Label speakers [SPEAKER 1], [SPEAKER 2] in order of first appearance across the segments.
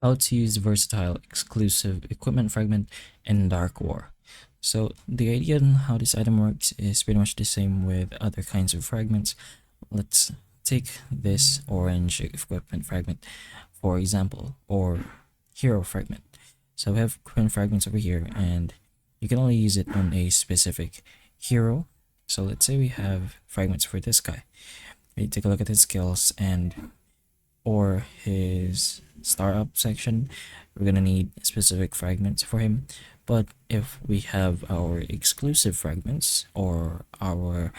[SPEAKER 1] how to use versatile exclusive equipment fragment in Dark War. So the idea on how this item works is pretty much the same with other kinds of fragments. Let's take this orange equipment fragment for example, or hero fragment. So we have equipment fragments over here, and you can only use it on a specific hero. So let's say we have fragments for this guy. We take a look at his skills and or his star up section. We're gonna need specific fragments for him. But if we have our exclusive fragments or our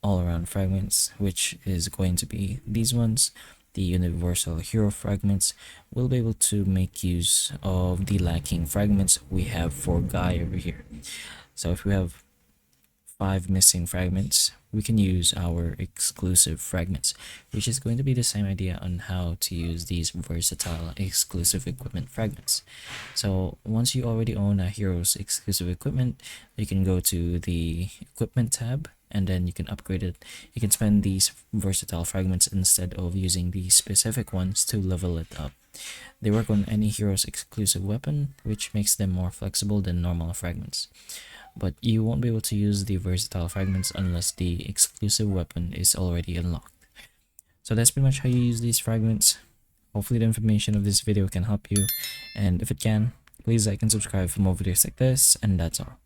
[SPEAKER 1] all-around fragments, which is going to be these ones, the universal hero fragments, we'll be able to make use of the lacking fragments we have for Guy over here. So if we have 5 missing fragments, we can use our exclusive fragments, which is going to be the same idea on how to use these versatile exclusive equipment fragments. So once you already own a hero's exclusive equipment, you can go to the equipment tab and then you can upgrade it. You can spend these versatile fragments instead of using the specific ones to level it up. They work on any hero's exclusive weapon, which makes them more flexible than normal fragments. But you won't be able to use the versatile fragments unless the exclusive weapon is already unlocked. So that's pretty much how you use these fragments. Hopefully the information of this video can help you, and if it can, please like and subscribe for more videos like this, and that's all.